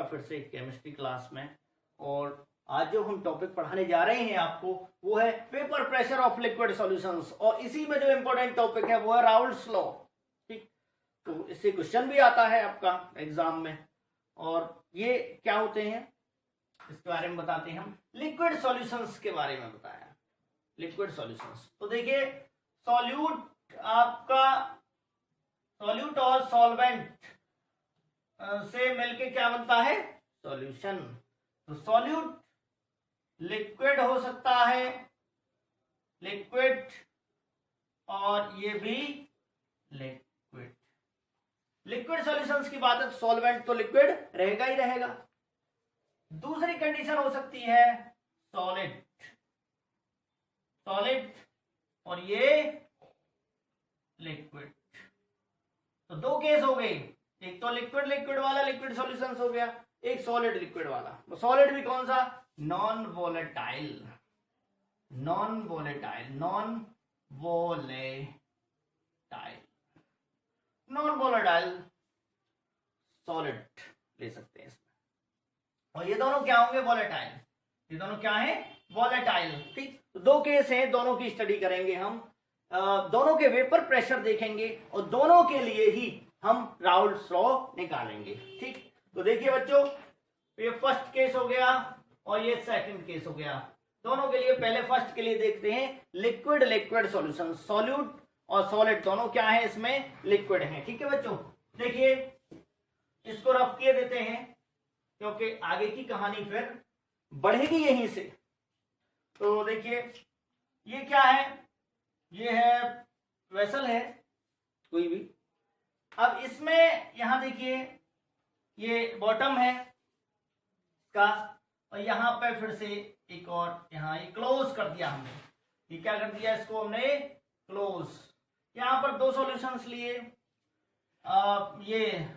फिर से chemistry class में। और आज जो हम टॉपिक पढ़ाने जा रहे हैं आपको वो है vapour pressure of liquid solutions, और इसी में जो इंपॉर्टेंट टॉपिक है वो है राउल्ट्स लॉ। ठीक, तो इससे क्वेश्चन भी आता है आपका एग्जाम में। और ये क्या होते हैं इसके बारे में बताते हैं हम। लिक्विड सॉल्यूशंस के बारे में बताया, लिक्विड सॉल्यूशंस। तो देखिए सॉल्यूट आपका, सॉल्यूट और सॉल्वेंट से मिलके क्या बनता है, सॉल्यूशन। तो सॉल्यूट लिक्विड हो सकता है, लिक्विड, और ये भी लिक्विड। लिक्विड सॉल्यूशंस की बात है तो सॉल्वेंट तो लिक्विड रहेगा ही रहेगा। दूसरी कंडीशन हो सकती है सॉलिड, सॉलिड और ये लिक्विड। तो दो केस हो गए, एक तो लिक्विड लिक्विड वाला लिक्विड सॉल्यूशंस हो गया, एक सॉलिड लिक्विड वाला। तो सॉलिड भी कौन सा, non volatile, non volatile, non volatile, non volatile solid ले सकते हैं इसमें। और ये दोनों क्या होंगे, वोलेटाइल। ये दोनों क्या है, वोलेटाइल। ठीक, तो दो केस हैं, दोनों की स्टडी करेंगे हम। दोनों के वेपर प्रेशर देखेंगे और दोनों के लिए ही हम राउल्ट्स लॉ निकालेंगे। ठीक, तो देखिए बच्चों, ये फर्स्ट केस हो गया और ये सेकंड केस हो गया। दोनों के लिए पहले फर्स्ट के लिए देखते हैं लिक्विड लिक्विड सॉल्यूशन। सॉल्यूट और सॉलिड दोनों क्या है, इसमें लिक्विड है। ठीक है बच्चों, देखिए इसको रफ किए देते हैं क्योंकि आगे की कहानी फिर बढ़ेगी यहीं से। तो देखिए ये क्या है, ये है वेसल है कोई भी। अब इसमें यहां देखिए ये बॉटम है का, और यहां पे फिर से एक और, यहां ये क्लोज कर दिया हमने। ये क्या कर दिया, इसको हमने क्लोज। यहां पर दो सॉल्यूशंस लिए, ये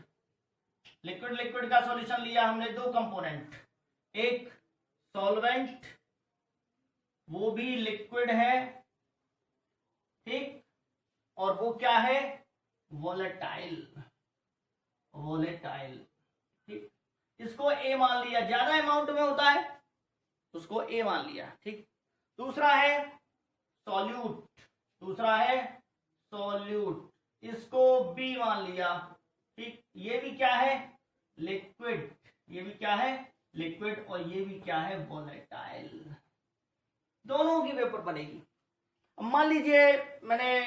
लिक्विड लिक्विड का सॉल्यूशन लिया हमने, दो कंपोनेंट, एक सॉल्वेंट वो भी लिक्विड है, ठीक, और वो क्या है, वोलेटाइल, वोलेटाइल। ठीक, इसको ए मान लिया, ज्यादा अमाउंट में होता है उसको ए मान लिया। ठीक, दूसरा है सॉल्यूट, दूसरा है सॉल्यूट, इसको बी मान लिया। ठीक, ये भी क्या है, लिक्विड, ये भी क्या है, लिक्विड, और ये भी क्या है, वोलेटाइल। दोनों की वेपर बनेगी। मान लीजिए मैंने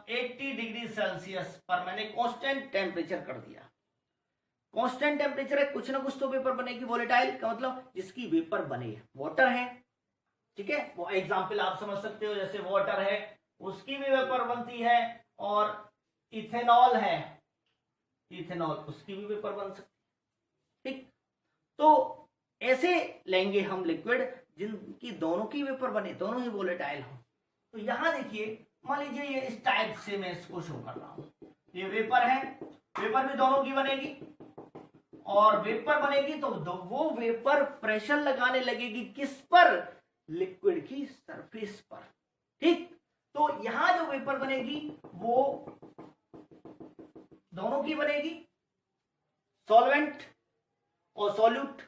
80 डिग्री सेल्सियस पर मैंने कांस्टेंट टेम्परेचर कर दिया। कांस्टेंट टेम्परेचर है, कुछ ना कुछ तो वेपर बनेगी। वोलेटाइल का मतलब जिसकी वेपर बने, वाटर है, ठीक है, वो एग्जांपल आप समझ सकते हो, जैसे वाटर है उसकी भी वेपर बनती है, और इथेनॉल है, इथेनॉल उसकी भी वेपर बन सकती है। ठीक, तो ऐसे लेंगे हम लिक्विड जिनकी दोनों की वेपर बने, दोनों ही वोलेटाइल हो। तो यहां देखिए मान लीजिए ये इस टाइप से मैं इसको शो कर रहा हूं, ये वेपर है, वेपर भी दोनों की बनेगी, और वेपर बनेगी तो वो वेपर प्रेशर लगाने लगेगी किस पर, लिक्विड की सरफेस पर। ठीक, तो यहां जो वेपर बनेगी वो दोनों की बनेगी, सॉल्वेंट और सॉल्यूट।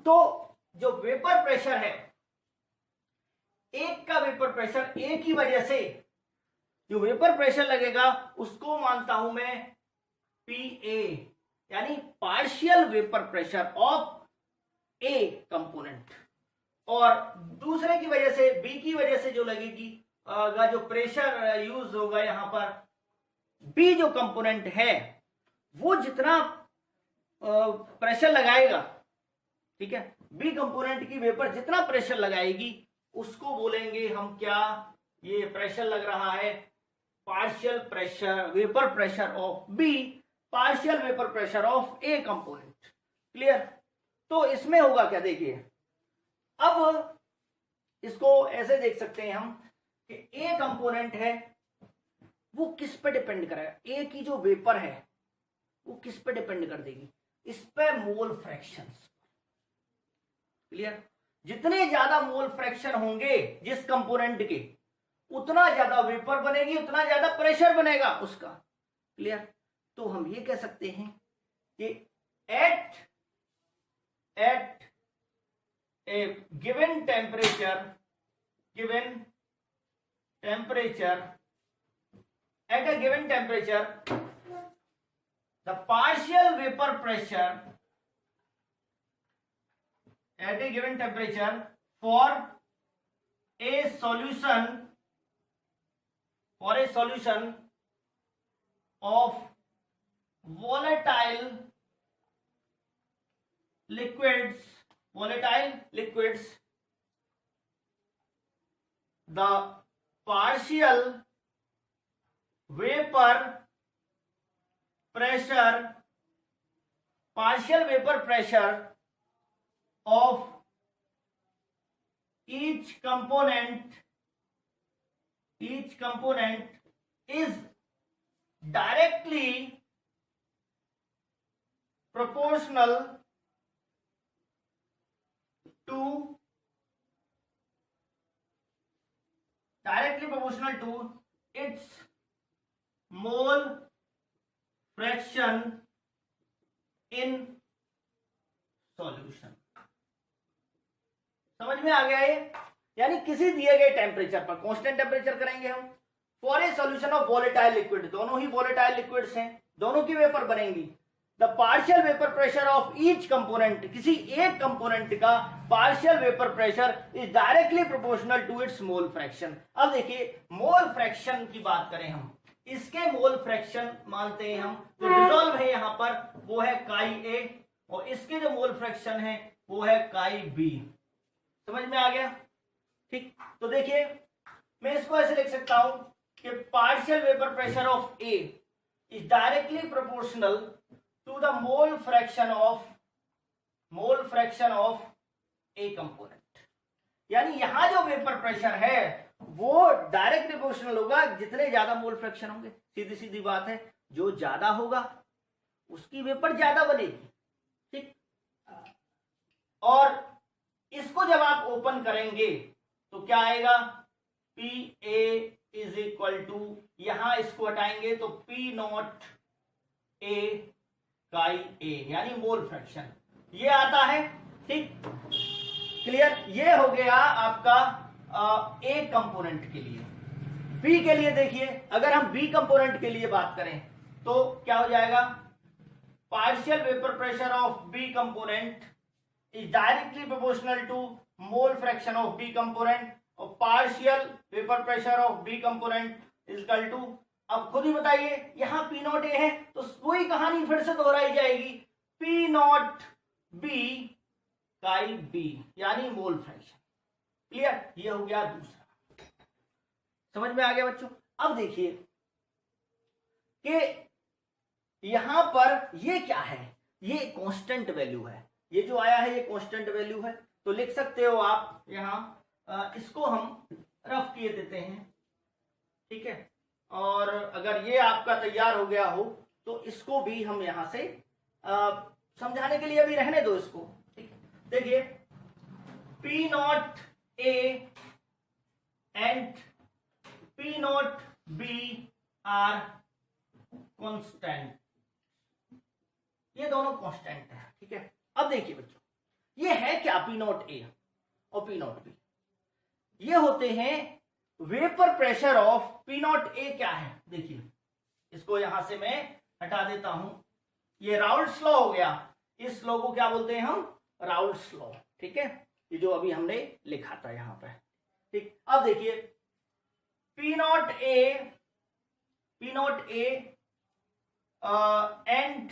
तो जो वेपर प्रेशर है, एक का वेपर प्रेशर, एक ही वजह से जो वेपर प्रेशर लगेगा उसको मानता हूं मैं पीए, यानी partial vapour pressure of a component. और दूसरे की वजह से, बी की वजह से जो लगेगी, जो प्रेशर यूज होगा यहां पर, बी जो कंपोनेंट है वो जितना प्रेशर लगाएगा, ठीक है, बी कंपोनेंट की वेपर जितना प्रेशर लगाएगी उसको बोलेंगे हम क्या, ये प्रेशर लग रहा है partial pressure, vapour pressure of b, partial vapour pressure of a component. Clear. तो इसमें होगा क्या, देखिए अब इसको ऐसे देख सकते हैं हम कि ए कंपोनेंट है वो किस पे डिपेंड करेगा, ए की जो वेपर है वो किस पे डिपेंड कर देगी, इस पे मोल फ्रैक्शंस। क्लियर। जितने ज्यादा मोल फ्रैक्शन होंगे जिस कंपोनेंट के, उतना ज्यादा वेपर बनेगी, उतना ज्यादा प्रेशर बनेगा उसका। क्लियर। तो हम ये कह सकते हैं कि eight at a given temperature at a given temperature the partial vapor pressure at a given temperature for a solution of volatile liquids, the partial vapor pressure of each component is directly proportional to its mole fraction in solution। समझ में आ गया ये? यानी किसी दिए गए temperature पर, constant temperature करेंगे हम, for a solution of volatile liquid, दोनों ही वोलेटाइल लिक्विड्स हैं, दोनों की वेपर बनेंगी, the partial vapour pressure of each component, किसी एक कंपोनेंट का partial vapour pressure is directly proportional to its mole fraction. अब देखिए मोल फ्रैक्शन की बात करें हम, इसके मोल फ्रैक्शन मानते हैं हम, जो डिसॉल्व है यहां पर वो है काई ए, और इसके जो मोल फ्रैक्शन है वो है काई बी। समझ में आ गया? ठीक, तो देखिए मैं इसको ऐसे लिख सकता हूं कि partial vapour pressure of a is directly proportional to the mole fraction of a component. यानी यहां जो वेपर प्रेशर है वो डायरेक्ट प्रोपोर्शनल होगा, जितने ज्यादा मोल फ्रैक्शन होंगे, सीधी सीधी बात है, जो ज्यादा होगा उसकी वेपर ज्यादा बनेगी। ठीक, और इसको जब आप ओपन करेंगे तो क्या आएगा, p A is equal to, यहां इसको हटाएंगे तो पी नॉट ए काई ए, यानी मोल फ्रैक्शन ये आता है। ठीक, क्लियर? ये हो गया आपका ए कंपोनेंट के लिए। बी के लिए देखिए, अगर हम बी कंपोनेंट के लिए बात करें तो क्या हो जाएगा, partial vapour pressure of b component is directly proportional to mole fraction of B component, और partial vapor pressure of B component is equal to, अब खुद ही बताइए, यहां P नॉट A है तो वही कहानी फिर से दोहराई जाएगी, P नॉट B काई B, यानी मोल फ्रैक्शन। क्लियर? ये हो गया दूसरा। समझ में आ गया बच्चों? अब देखिए कि यहां पर ये क्या है, ये कांस्टेंट वैल्यू है, ये जो आया है ये कांस्टेंट वैल्यू है, तो लिख सकते हो आप यहां, इसको हम रफ किए देते हैं। ठीक है, और अगर ये आपका तैयार हो गया हो तो इसको भी हम यहां से समझाने के लिए अभी रहने दो इसको। ठीक, देखिए P naught A and P naught B are constant, ये दोनों कांस्टेंट है। ठीक है, अब देखिए बच्चों, ये है क्या, पी नॉट ए और पी नॉट बी, ये होते हैं vapour pressure of P naught ए। क्या है देखिए, इसको यहां से मैं हटा देता हूं, ये राउल्ट्स लॉ हो गया, इस लॉ को क्या बोलते हैं हम, राउल्ट्स लॉ। ठीक है, ये जो अभी हमने लिखा था यहां पर। ठीक, अब देखिए P naught A and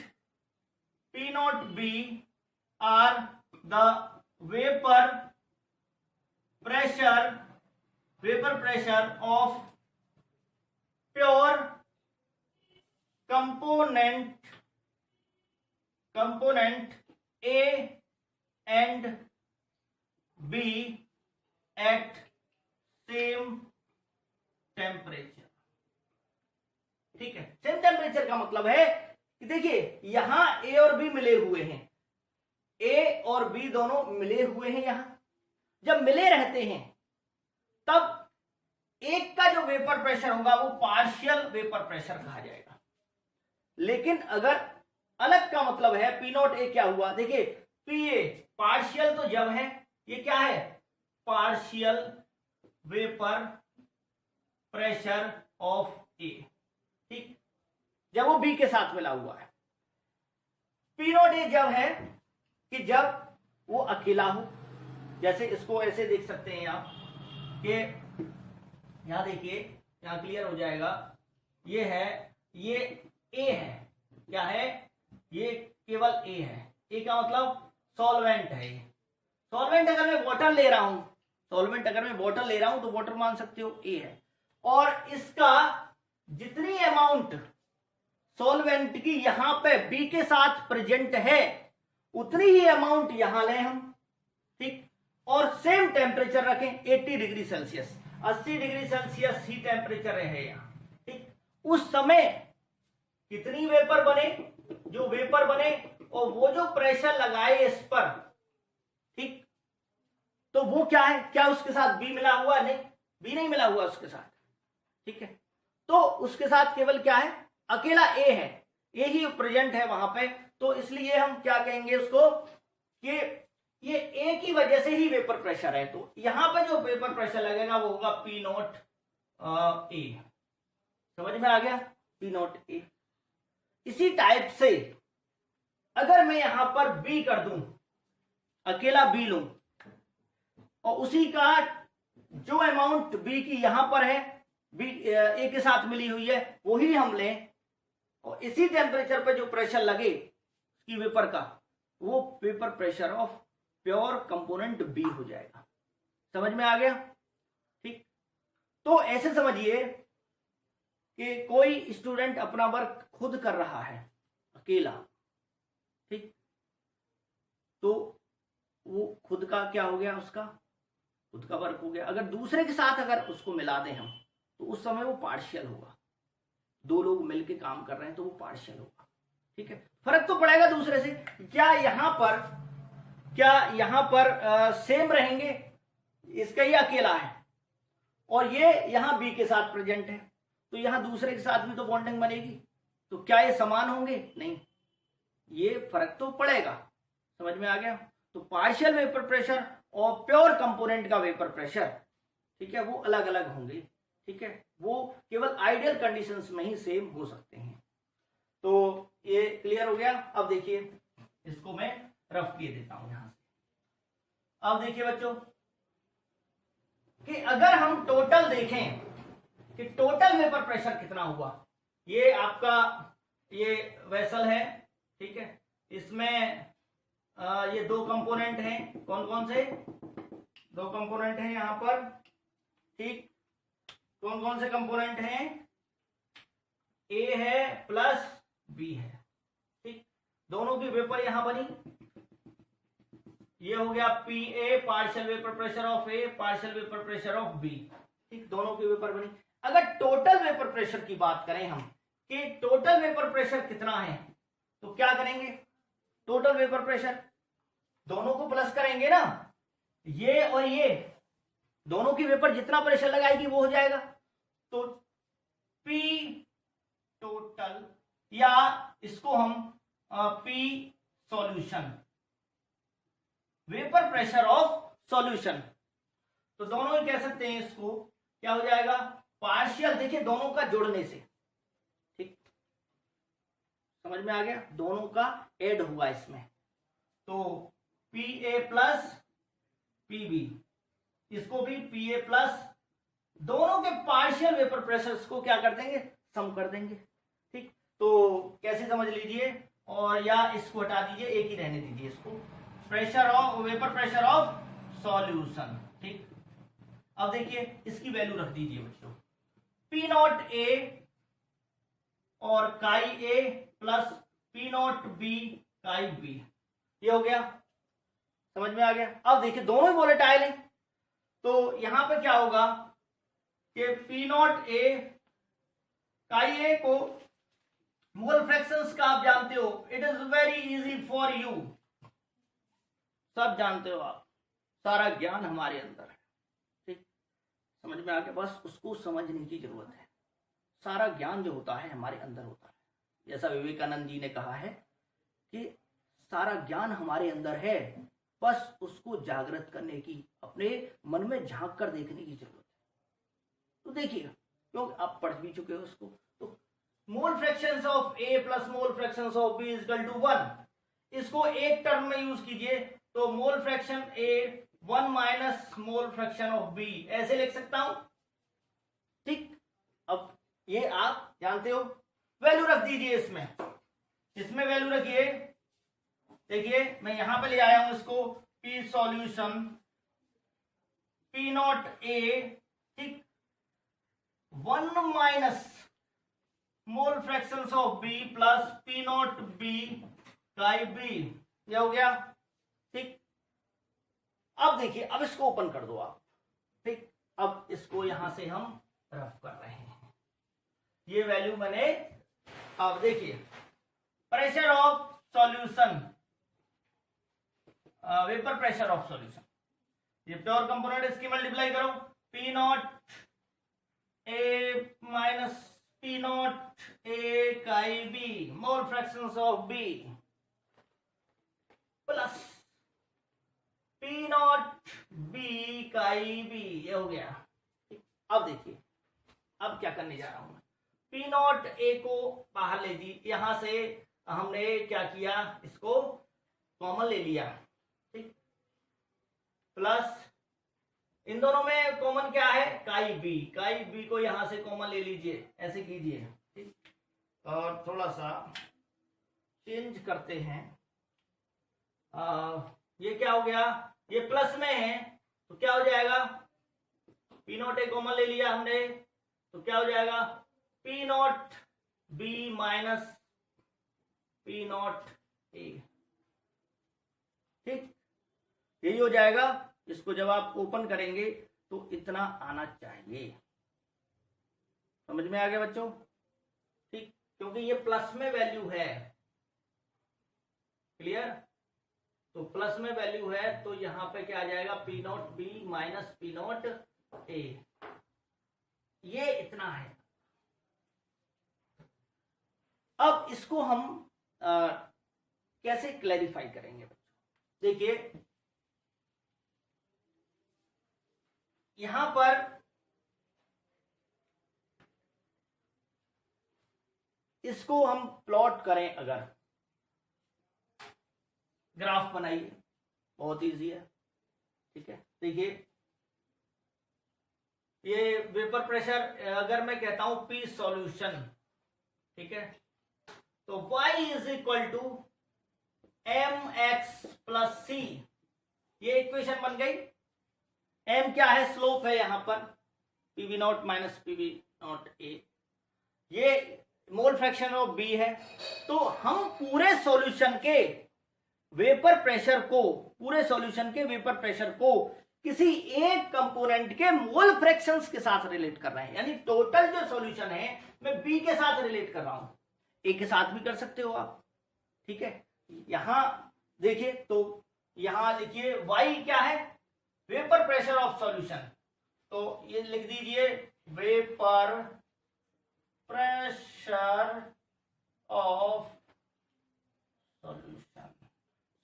P naught B are the vapor pressure of pure component A and B at same temperature। ठीक है, सेम टेम्परेचर का मतलब है कि देखिए यहां ए और बी मिले हुए हैं, ए और बी दोनों मिले हुए हैं। यहां जब मिले रहते हैं तब एक का जो वेपर प्रेशर होगा वो पार्शियल वेपर प्रेशर कहा जाएगा, लेकिन अगर अलग का मतलब है पी नॉट ए क्या हुआ, देखिए पी ए पार्शियल तो जब है, ये क्या है, partial vapour pressure of a, ठीक, जब वो बी के साथ मिला हुआ है। पी नॉट ए जब है कि जब वो अकेला हो, जैसे इसको ऐसे देख सकते हैं आप कि यहां देखिए, यहां क्लियर हो जाएगा, ये है, ये ए है, क्या है, ये केवल ए है। ए का मतलब सॉल्वेंट है। सॉल्वेंट अगर मैं वाटर ले रहा हूं, सॉल्वेंट अगर मैं वाटर ले रहा हूं तो वाटर मान सकते हो ए है, और इसका जितनी अमाउंट सॉल्वेंट की यहां पे बी के साथ प्रेजेंट है उतनी ही अमाउंट यहां लें हम, ठीक, और सेम टेम्परेचर रखें 80 डिग्री सेल्सियस, 80 डिग्री सेल्सियस ही टेम्परेचर है यहां, ठीक। उस समय कितनी वेपर बने, जो वेपर बने और वो जो प्रेशर लगाए इस पर, ठीक, तो वो क्या है, क्या उसके साथ बी मिला हुआ, नहीं, बी नहीं मिला हुआ उसके साथ, ठीक है। तो उसके साथ केवल क्या है, अकेला ए है, ए ही प्रेजेंट है वहां पे, तो इसलिए हम क्या कहेंगे उसको कि ये ए की वजह से ही वेपर प्रेशर है, तो यहां पे जो वेपर प्रेशर लगेगा वो होगा पी नॉट ए। समझ में आ गया, पी नॉट ए। इसी टाइप से अगर मैं यहां पर बी कर दूं, अकेला बी लूं, और उसी का जो अमाउंट बी की यहां पर है, बी ए के साथ मिली हुई है, वही हम लें, और इसी टेम्परेचर पे जो प्रेशर लगे उसकी वेपर का, वो vapour pressure of pure component B हो जाएगा। समझ में आ गया, ठीक। तो ऐसे समझिए कि कोई स्टूडेंट अपना वर्क खुद कर रहा है अकेला, ठीक, तो वो खुद का क्या हो गया, उसका खुद का वर्क हो गया। अगर दूसरे के साथ अगर उसको मिला दें हम, तो उस समय वो पार्शियल होगा, दो लोग मिलके काम कर रहे हैं तो वो पार्शियल होगा, ठीक है। फर्क तो पड़ेगा दूसरे से, क्या यहां पर सेम रहेंगे, इसका ही अकेला है और ये यहां बी के साथ प्रेजेंट है, तो यहां दूसरे के साथ भी तो बॉन्डिंग बनेगी, तो क्या ये समान होंगे, नहीं, ये फर्क तो पड़ेगा। समझ में आ गया। तो पार्शियल वेपर प्रेशर और प्योर कंपोनेंट का वेपर प्रेशर, ठीक है, वो अलग अलग होंगे, ठीक है, वो केवल आइडियल कंडीशंस में ही सेम हो सकते हैं। तो ये क्लियर हो गया। अब देखिए, इसको मैं रफ किए देता हूं यहां से। अब देखिए बच्चों कि अगर हम टोटल देखें कि टोटल वेपर प्रेशर कितना हुआ, ये आपका ये वेसल है, ठीक है, इसमें ये दो कंपोनेंट हैं, कौन कौन से, दो कंपोनेंट हैं यहां पर, ठीक, कौन कौन से कंपोनेंट हैं, ए है प्लस बी है, ठीक, दोनों की वेपर यहां बनी, ये हो गया P A, partial vapour pressure of A, partial vapour pressure of B, ठीक, दोनों की वेपर बनी। अगर टोटल वेपर प्रेशर की बात करें हम कि टोटल वेपर प्रेशर कितना है, तो क्या करेंगे, टोटल वेपर प्रेशर दोनों को प्लस करेंगे ना, ये और ये दोनों की वेपर जितना प्रेशर लगाएगी वो हो जाएगा, तो P टोटल, या इसको हम P solution, vapour pressure of solution, तो दोनों ही कह सकते हैं इसको, क्या हो जाएगा, पार्शियल, देखिए दोनों का जोड़ने से, ठीक, समझ में आ गया, दोनों का ऐड हुआ इसमें, तो P A plus P B, इसको भी पी ए प्लस, दोनों के पार्शियल वेपर प्रेशर को क्या कर देंगे, सम कर देंगे, ठीक। तो कैसे समझ लीजिए, और या इसको हटा दीजिए, एक ही रहने दीजिए इसको, pressure of vapour pressure of solution, ठीक। अब देखिए इसकी वैल्यू रख दीजिए बच्चों, पी नॉट ए और काई ए plus P naught B chi B, ये हो गया, समझ में आ गया। अब देखिए दोनों ही वोलेटाइल हैं, तो यहां पे क्या होगा कि पी नॉट ए काई ए को मोल फ्रैक्शंस का आप जानते हो, it is very easy for you, सब जानते हो आप, सारा ज्ञान हमारे अंदर है, ठीक, समझ में आ गया, बस उसको समझने की जरूरत है। सारा ज्ञान जो होता है हमारे अंदर होता है, जैसा विवेकानंद जी ने कहा है कि सारा ज्ञान हमारे अंदर है, बस उसको जागृत करने की, अपने मन में झांक कर देखने की जरूरत है। तो देखिए, क्योंकि आप पढ़ भी चुके हो उसको, तो mole fractions of A plus mole fractions of b is equal to 1। इसको एक टर्म में यूज कीजिए, तो mole fraction a 1 minus mole fraction of b, ऐसे लिख सकता हूं। ठीक, अब ये आप जानते हो, वैल्यू रख दीजिए इसमें वैल्यू रखिए। देखिए मैं यहां पे ले आया हूं इसको, P solution P naught A, ठीक, 1 minus mole fractions of B plus P naught B chi B, ये हो गया। ठीक, अब देखिए, अब इसको ओपन कर दो आप। ठीक, अब इसको यहां से हम रफ कर रहे हैं, ये वैल्यू मैंने, अब देखिए pressure of solution, vapour pressure of solution, ये प्योर कंपोनेंट, इसकी मल्टीप्लाई करो, p naught a minus p naught a chi b mole fractions of B plus P naught B chi B, ये हो गया। अब देखिए, अब क्या करने जा रहा हूं मैं, पी नॉट ए को बाहर ले ली, यहां से हमने क्या किया, इसको कॉमन ले लिया, ठीक, प्लस इन दोनों में कॉमन क्या है, काई बी को यहां से कॉमन ले लीजिए, ऐसे कीजिए। ठीक, और थोड़ा सा चेंज करते हैं, ये क्या हो गया, ये प्लस में है तो क्या हो जाएगा, पी नॉट ए कॉमन ले लिया हमने, तो क्या हो जाएगा, P naught B minus p naught A, ठीक, यही हो जाएगा। इसको जब आप ओपन करेंगे तो इतना आना चाहिए, समझ में आ गया बच्चों? ठीक, क्योंकि ये प्लस में वैल्यू है, क्लियर, तो प्लस में वैल्यू है, तो यहां पे क्या आ जाएगा, P naught B minus p naught ए, ये इतना है। अब इसको हम कैसे क्लैरिफाई करेंगे बच्चों, देखिए यहां पर इसको हम प्लॉट करें, अगर ग्राफ बनाइए, बहुत इजी है, ठीक है। देखिए ये वेपर प्रेशर, अगर मैं कहता हूं पी सॉल्यूशन, ठीक है, तो y is equal to m x plus c, ये इक्वेशन बन गई। m क्या है, स्लोप है यहां पर, PV not minus PV not a, ये मोल फ्रैक्शन ऑफ बी है। तो हम पूरे सॉल्यूशन के वेपर प्रेशर को किसी एक कंपोनेंट के मोल फ्रैक्शंस के साथ रिलेट कर रहे हैं, यानी टोटल जो सॉल्यूशन है मैं बी के साथ रिलेट कर रहा हूं, ए के साथ भी कर सकते हो आप, ठीक है। यहां देखिए, तो यहां देखिए y क्या है, वेपर प्रेशर ऑफ सॉल्यूशन, तो ये लिख दीजिए वेपर प्रेशर ऑफ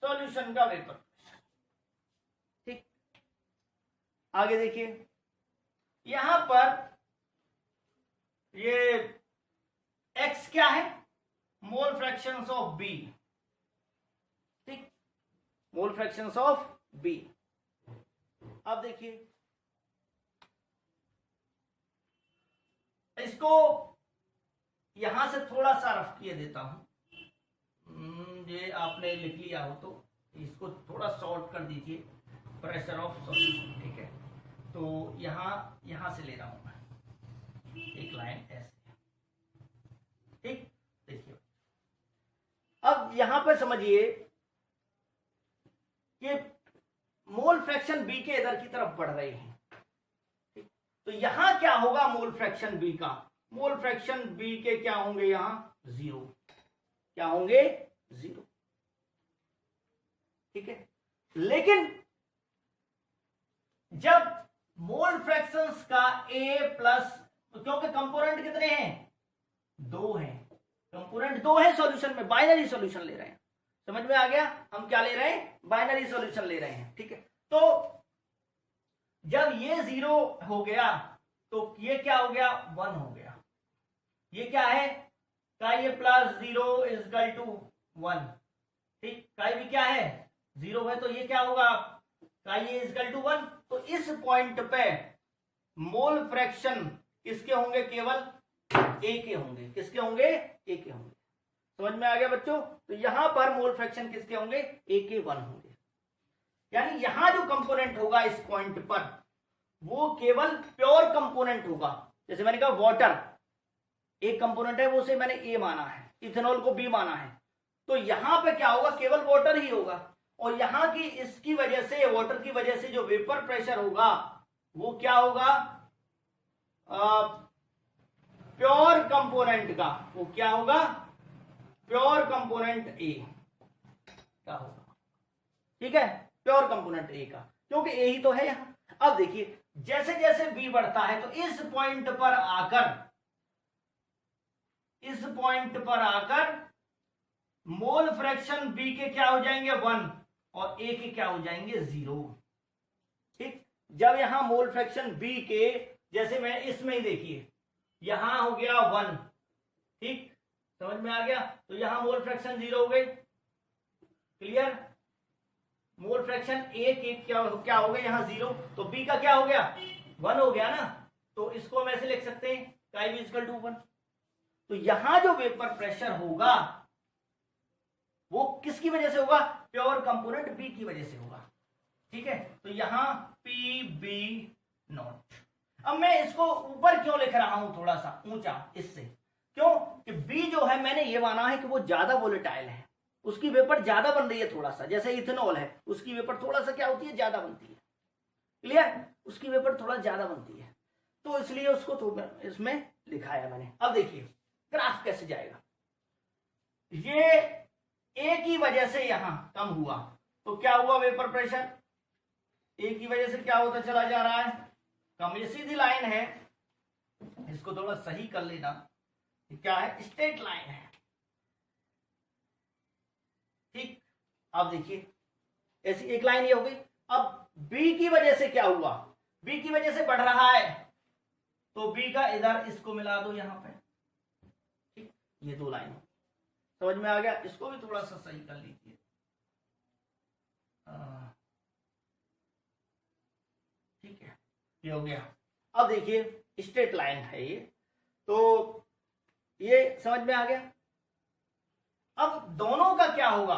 सॉल्यूशन का वेपर प्रेशर, ठीक। आगे देखिए, यहां पर ये x क्या है, मोल फ्रैक्शंस ऑफ बी, ठीक, मोल फ्रैक्शंस ऑफ बी। अब देखिए इसको यहां से थोड़ा सा रफ किए देता हूं, ये आपने लिख लिया हो तो इसको थोड़ा शॉर्ट कर दीजिए, प्रेशर ऑफ सॉल्यूशन, ठीक है। तो यहां से ले रहा हूं मैं एक लाइन ऐसे, ठीक। देखिए अब यहां पर समझिए कि मोल फ्रैक्शन बी के इधर की तरफ बढ़ रहे हैं, ठीक। तो यहां क्या होगा, मोल फ्रैक्शन बी का, मोल फ्रैक्शन बी के क्या होंगे, यहां 0, क्या होंगे, 0, ठीक है। लेकिन जब मोल फ्रैक्शंस का ए प्लस, क्योंकि कंपोनेंट कितने हैं, 2 हैं, कंपोनेंट 2 है सॉल्यूशन में, बाइनरी सॉल्यूशन ले रहे हैं, समझ में आ गया? हम क्या ले रहे हैं? बाइनरी सॉल्यूशन ले रहे हैं। ठीक है, तो जब ये 0 हो गया तो ये क्या हो गया? 1 हो गया। ये क्या है? का ये प्लस 0 इजकल टू 1। ठीक, का भी क्या है? 0 है, तो ये क्या होगा? का ये इजकल टू 1। तो इस पॉइंट पे मोल फ्रैक्शन किसके होंगे? केवल ए के होंगे। किसके होंगे? ए के होंगे। समझ में आ गया बच्चों? तो यहां पर मोल फ्रैक्शन किसके होंगे? ए के 1 होंगे। यानी यहां जो कंपोनेंट होगा इस पॉइंट पर वो केवल प्योर कंपोनेंट होगा। जैसे मैंने कहा वाटर एक कंपोनेंट है, वो से मैंने ए माना है, इथेनॉल को बी माना है, तो यहां पे क्या होगा? केवल वाटर ही होगा। और यहां की इसकी वजह से, वाटर की वजह से जो वेपर प्रेशर होगा वो क्या होगा? प्योर कंपोनेंट का। वो क्या होगा? प्योर कंपोनेंट ए का होगा। ठीक है, प्योर कंपोनेंट ए का, क्योंकि ए ही तो है यहां। अब देखिए जैसे जैसे बी बढ़ता है तो इस पॉइंट पर आकर मोल फ्रैक्शन बी के क्या हो जाएंगे? 1 और ए के क्या हो जाएंगे? 0। ठीक, जब यहां मोल फ्रैक्शन बी के, जैसे मैं इसमें ही देखिए यहां हो गया 1। ठीक, समझ में आ गया? तो यहां मोल फ्रैक्शन 0 हो गई। क्लियर? मोल फ्रैक्शन ए के क्या हो गया? यहां 0, तो बी का क्या हो गया? 1 हो गया ना। तो इसको हम ऐसे लिख सकते हैं का बी इक्वल टू 1। तो यहां जो वेपर प्रेशर होगा वो किसकी वजह से होगा? प्योर कंपोनेंट बी की वजह से होगा। ठीक है, तो यहां पी बी नॉट। अब मैं इसको ऊपर क्यों लिख रहा हूं थोड़ा सा ऊंचा? इससे क्यों कि बी जो है मैंने ये माना है कि वो ज्यादा वोलेटाइल है, उसकी वेपर ज्यादा बन रही है थोड़ा सा। जैसे इथेनॉल है, उसकी वेपर थोड़ा सा क्या होती है? ज्यादा बनती है। क्लियर? उसकी वेपर थोड़ा ज्यादा बनती है, तो इसलिए उसको तो इसमें लिखाया मैंने। अब देखिए ग्राफ कैसे जाएगा। ये ए की वजह से यहां कम हुआ तो क्या हुआ? वेपर प्रेशर ए की वजह से क्या होता चला जा रहा है? कम। ये सीधी लाइन है, इसको थोड़ा सही कर लेना। क्या है? स्ट्रेट लाइन है। ठीक, अब देखिए ऐसी एक लाइन ये हो गई। अब बी की वजह से क्या हुआ? बी की वजह से बढ़ रहा है, तो बी का इधर इसको मिला दो यहां पे। ठीक, ये 2 लाइन समझ में आ गया? इसको भी थोड़ा सा सही कर लीजिए। ठीक है, ये हो गया। अब देखिए स्ट्रेट लाइन है ये, तो ये समझ में आ गया। अब दोनों का क्या होगा?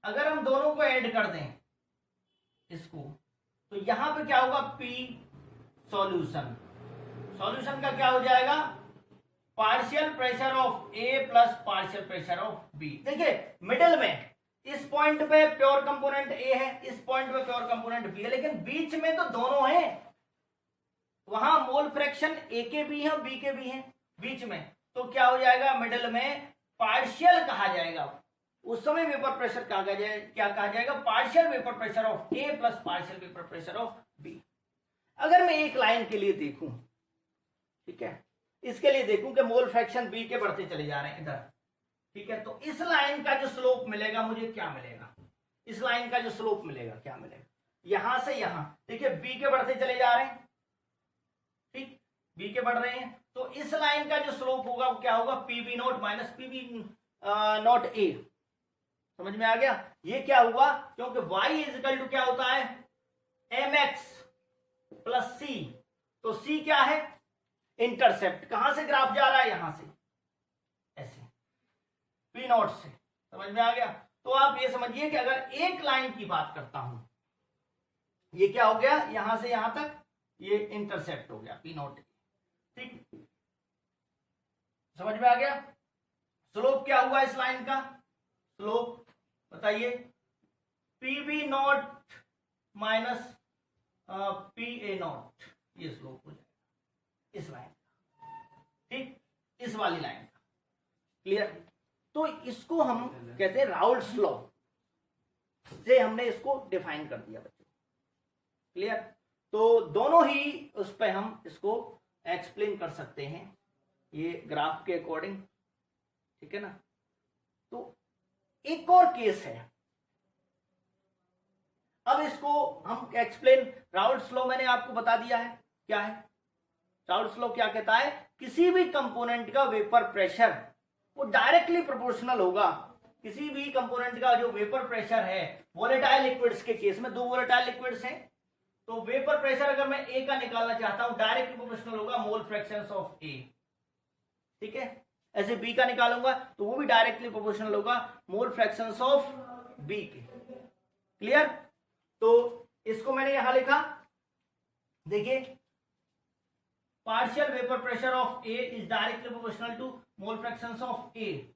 अगर हम दोनों को ऐड कर दें इसको, तो यहां पे क्या होगा? P solution. सॉल्यूशन का क्या हो जाएगा? Partial pressure of A plus partial pressure of B. देखिए मिडिल में इस पॉइंट पे प्योर कंपोनेंट ए है, इस पॉइंट पे प्योर कंपोनेंट बी है, लेकिन बीच में तो दोनों हैं। वहां मोल फ्रैक्शन ए के भी है, बी के भी है बीच में, तो क्या हो जाएगा? मिडिल में पार्शियल कहा जाएगा। उस समय वेपर प्रेशर क्या कहा जाएगा? Partial vapour pressure of A plus partial vapour pressure of B. अगर मैं एक लाइन के लिए देखूं, ठीक है, इसके लिए देखूं कि मोल फ्रैक्शन बी के बढ़ते चले जा रहे हैं इधर, ठीक है, तो इस लाइन का जो स्लोप मिलेगा मुझे क्या मिलेगा? इस लाइन का जो स्लोप मिलेगा क्या मिलेगा? यहां से यहां देखिए बी के बढ़ते चले जा रहे हैं, ठीक, बी के बढ़ रहे हैं, तो इस लाइन का जो स्लोप होगा वो क्या होगा? P B naught minus P B naught A. समझ में आ गया? ये क्या हुआ? क्योंकि y इज इक्वल टू क्या होता है? mx plus c। तो c क्या है? इंटरसेप्ट। कहां से ग्राफ जा रहा है? यहां से ऐसे पी नॉट से। समझ में आ गया? तो आप ये समझिए कि अगर एक लाइन की बात करता हूं, ये क्या हो गया? यहां से यहां तक ये इंटरसेप्ट हो गया पी नॉट। ठीक, समझ में आ गया? स्लोप क्या हुआ इस लाइन का? स्लोप बताइए, P B naught minus P A naught, ये स्लोप हो जाएगा इस लाइन का। ठीक, इस वाली लाइन का। क्लियर? तो इसको हम कहते हैं राउल्ट्स लॉ से हमने इसको डिफाइन कर दिया बच्चों। क्लियर? तो दोनों ही उस पर हम इसको एक्सप्लेन कर सकते हैं ये ग्राफ के अकॉर्डिंग। ठीक है ना? तो एक और केस है, अब इसको हम एक्सप्लेन, राउल्ट्स लॉ मैंने आपको बता दिया है क्या है। राउल्ट्स लॉ क्या कहता है, किसी भी कंपोनेंट का वेपर प्रेशर वो डायरेक्टली प्रोपोर्शनल होगा, किसी भी कंपोनेंट का जो वेपर प्रेशर है, वोलेटाइल लिक्विड्स के केस में 2 वोलेटाइल लिक्विड्स हैं, तो वेपर प्रेशर अगर मैं ए का निकालना चाहता हूं डायरेक्टली प्रोपोर्शनल होगा मोल फ्रैक्शंस ऑफ ए, ठीक है। ऐसे बी का निकालूंगा तो वो भी डायरेक्टली प्रोपोर्शनल होगा मोल फ्रैक्शंस ऑफ बी के। क्लियर? तो इसको मैंने यहां लिखा, देखिए partial vapour pressure of a is directly proportional to mole fractions of a,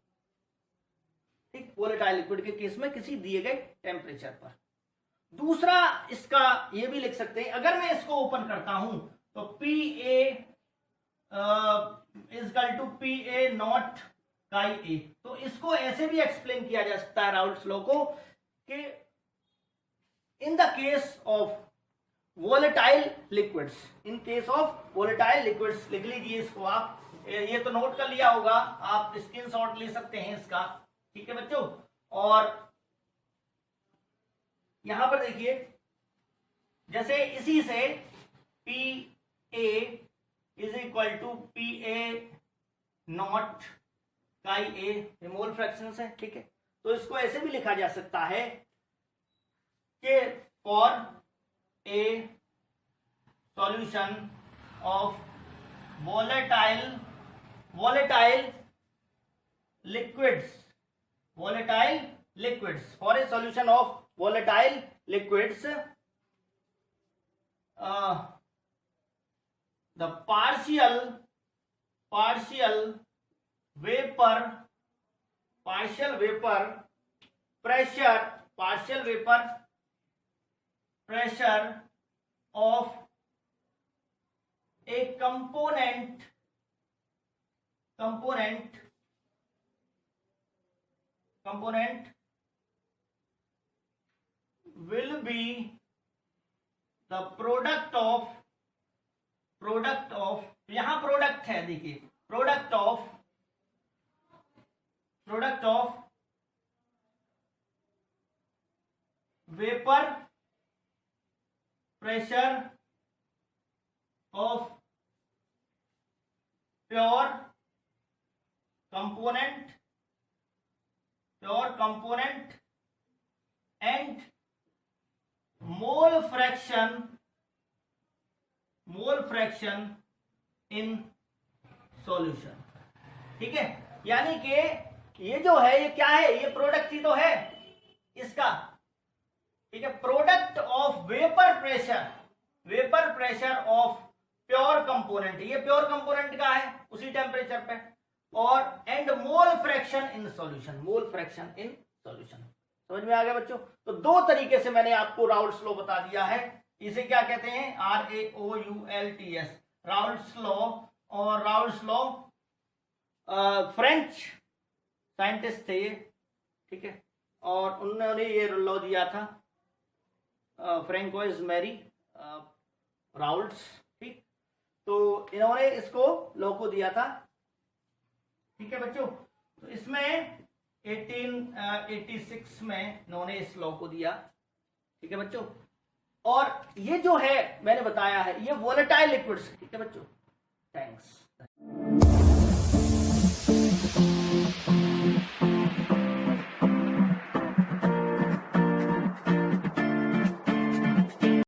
ठीक, वोलेटाइल लिक्विड के केस में किसी दिए गए टेम्परेचर पर। दूसरा इसका ये भी लिख सकते हैं, अगर मैं इसको ओपन करता हूं तो P A is equal to P A naught chi A, तो इसको ऐसे भी एक्सप्लेन किया जा सकता है राउल्ट्स लॉ को कि in the case of volatile liquids, in case of volatile liquids, लिख लीजिए इसको आप, ये तो नोट कर लिया होगा, आप स्क्रीनशॉट ले सकते हैं इसका, ठीक है बच्चों। और यहां पर देखिए जैसे इसी से P A is equal to P A naught chi A mole fraction है, ठीक है। तो इसको ऐसे भी लिखा जा सकता है कि for a solution of volatile liquids, for a solution of volatile liquids, the partial vapor pressure of a component will be the product of, यहां प्रोडक्ट है, देखिए product of vapour pressure of pure component and mole fraction in solution, ठीक है। यानी कि ये जो है ये क्या है, ये प्रोडक्ट ही तो है इसका, ठीक है। Product of vapour pressure of pure component, ये प्योर कंपोनेंट का है उसी टेम्परेचर पे, और and mole fraction in solution. समझ में आ गया बच्चों? तो 2 तरीके से मैंने आपको राउल्ट्स लॉ बता दिया है, इसे क्या कहते हैं, RAOULTS, राउल्ट्स लॉ। और राउल्ट्स लॉ फ्रेंच साइंटिस्ट थे ये, ठीक है, और उन्होंने ये लॉ दिया था, फ्रैंकोइस मैरी राउल्ट्स, ठीक। तो इन्होंने इसको लॉ को दिया था, ठीक है बच्चों। तो इसमें 1886 में इन्होंने इस लॉ को दिया, ठीक है बच्चों। और ये जो है मैंने बताया है ये वोलेटाइल लिक्विड्स, ठीक है बच्चों। थैंक्स।